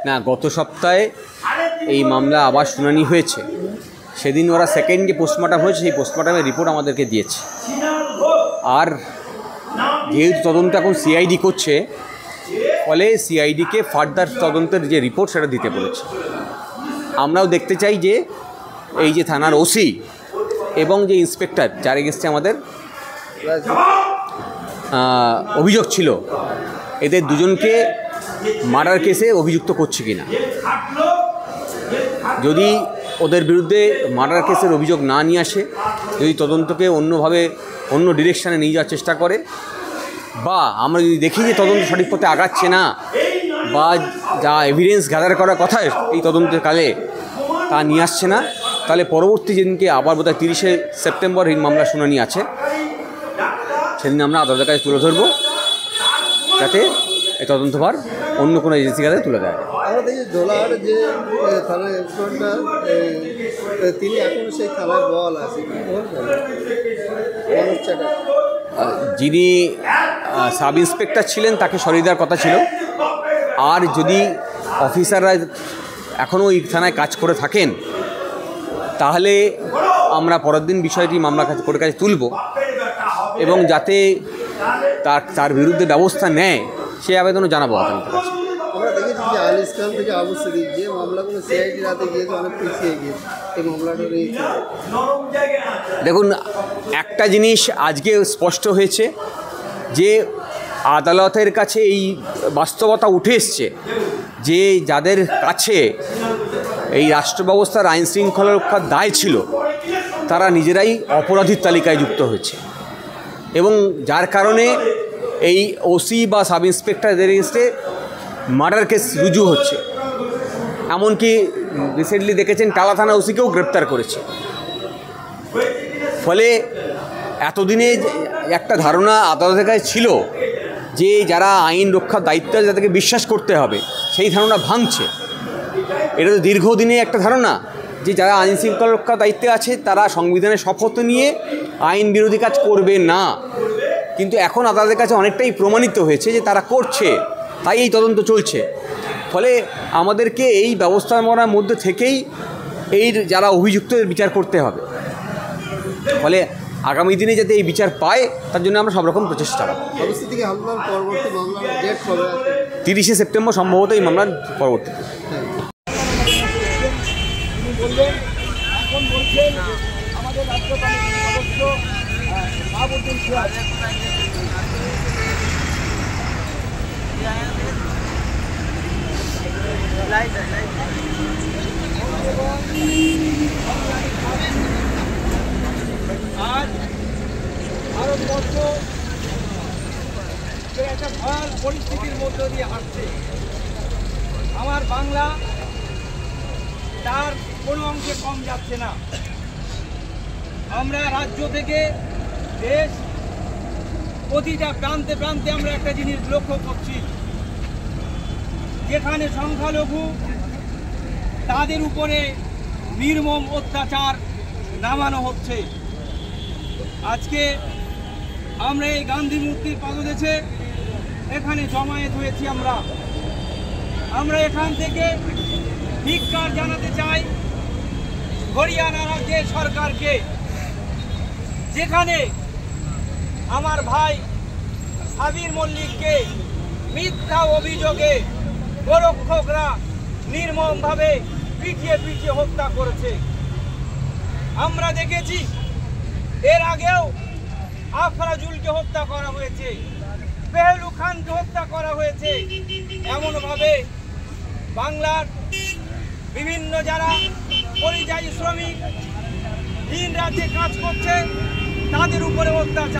না, গত সপ্তাহে এই মামলা আবার শুনানি হয়েছে। সেদিন ওরা সেকেন্ড যে পোস্টমর্টম হয়েছে সেই পোস্টমর্টমের রিপোর্ট আমাদেরকে দিয়েছে। আর যেহেতু তদন্ত এখন সিআইডি করছে, ফলে সিআইডিকে ফার্দার তদন্তের যে রিপোর্ট সেটা দিতে বলেছে। আমরাও দেখতে চাই যে এই যে থানার ওসি এবং যে ইন্সপেক্টর যার এগেন্সটে আমাদের অভিযোগ ছিল, এদের দুজনকে মার্ডার কেসে অভিযুক্ত করছে কিনা। যদি ওদের বিরুদ্ধে মার্ডার কেসের অভিযোগ না নিয়ে আসে, যদি তদন্তকে অন্যভাবে অন্য ডিরেকশানে নিয়ে যাওয়ার চেষ্টা করে, বা আমরা যদি দেখি যে তদন্ত সঠিক পথে আগাচ্ছে না, বা যা এভিডেন্স গ্যাদার করার কথা এই তদন্তের কালে তা নিয়ে আসছে না, তাহলে পরবর্তী যেদিনকে আবার বোধহয় 30শে সেপ্টেম্বর এই মামলা শুনানি আছে, সেদিন আমরা আদালতের কাছে তুলে ধরবো, যাতে এই তদন্তভার অন্য কোনো এজেন্সির কাছে তুলে দেয়। আমরা দেখি দোলার যে থানার ইন্সপেক্টর, তিনি এখন সেই থানায় বল আছে, যিনি সাব ইন্সপেক্টর ছিলেন তাকে সরিয়ে দেওয়ার কথা ছিল। আর যদি অফিসাররা এখনও এই থানায় কাজ করে থাকেন, তাহলে আমরা পরের দিন বিষয়টি মামলা কোর্টের কাছে তুলব, এবং যাতে তার বিরুদ্ধে ব্যবস্থা নেয় সেই আবেদনও জানাবো আদালতের কাছে। আমরা দেখেছি যে আল ইসলাম থেকে আবু সিদ্দিক যে মামলাগুলো সিআইডি রাতে গিয়েছে, অনেক পিছিয়ে গিয়েছে এই মামলাটা রয়েছে। দেখুন, একটা জিনিস আজকে স্পষ্ট হয়েছে যে আদালতের কাছে এই বাস্তবতা উঠে এসছে যে যাদের কাছে এই রাষ্ট্র ব্যবস্থার আইন শৃঙ্খলা রক্ষার দায় ছিল, তারা নিজেরাই অপরাধীর তালিকায় যুক্ত হয়েছে, এবং যার কারণে এই ওসি বা সাব ইন্সপেক্টরদের এগেন্সটে মার্ডার কেস রুজু হচ্ছে। এমনকি রিসেন্টলি দেখেছেন টালা থানা ওসিকেও গ্রেপ্তার করেছে। ফলে এতদিনে একটা ধারণা আদালতের কাছে ছিল যে যারা আইন রক্ষার দায়িত্ব আছে তাদেরকে বিশ্বাস করতে হবে, সেই ধারণা ভাঙছে। এটা তো দীর্ঘদিনে একটা ধারণা যে যারা আইন শৃঙ্খলা রক্ষার দায়িত্বে আছে তারা সংবিধানের শপথ নিয়ে আইন বিরোধী কাজ করবে না, কিন্তু এখন আদালতের কাছে অনেকটাই প্রমাণিত হয়েছে যে তারা করছে, তাই এই তদন্ত চলছে। ফলে আমাদেরকে এই ব্যবস্থাপনার মধ্যে থেকেই এই যারা অভিযুক্তদের বিচার করতে হবে। ফলে আগামী দিনে যাতে এই বিচার পায় তার জন্য আমরা সব রকম প্রচেষ্টা করব। 30শে সেপ্টেম্বর সম্ভবত এই মামলার পরবর্তীতে। আজ ভারতবর্ষ একটা ভয়াল পরিস্থিতির মধ্য দিয়ে হাঁটছে। আমার বাংলা তার কোনো অংশে কম যাচ্ছে না। আমরা রাজ্য থেকে দেশ প্রতিটা প্রান্তে প্রান্তে আমরা একটা জিনিস লক্ষ্য করছি, যেখানে সংখ্যালঘু তাদের উপরে নির্মম অত্যাচার নামানো হচ্ছে। আজকে আমরা এই গান্ধী মূর্তির পাদদেশে এখানে জমায়েত হয়েছি। আমরা এখান থেকে ধিক্কার জানাতে চাই হরিয়ানা রাজ্যের সরকারকে, যেখানে আমার ভাই সাবির মল্লিককে মিথ্যা অভিযোগে গোরক্ষকরা নির্মমভাবে পিটিয়ে পিটিয়ে হত্যা করেছে। আমরা দেখেছি এর আগেও আফরাজুলকে হত্যা করা হয়েছে, পেহলু খানকে হত্যা করা হয়েছে। এমনভাবে বাংলার বিভিন্ন যারা পরিযায়ী শ্রমিক দিন রাতে কাজ করছে তাদের উপরে অত্যাচার।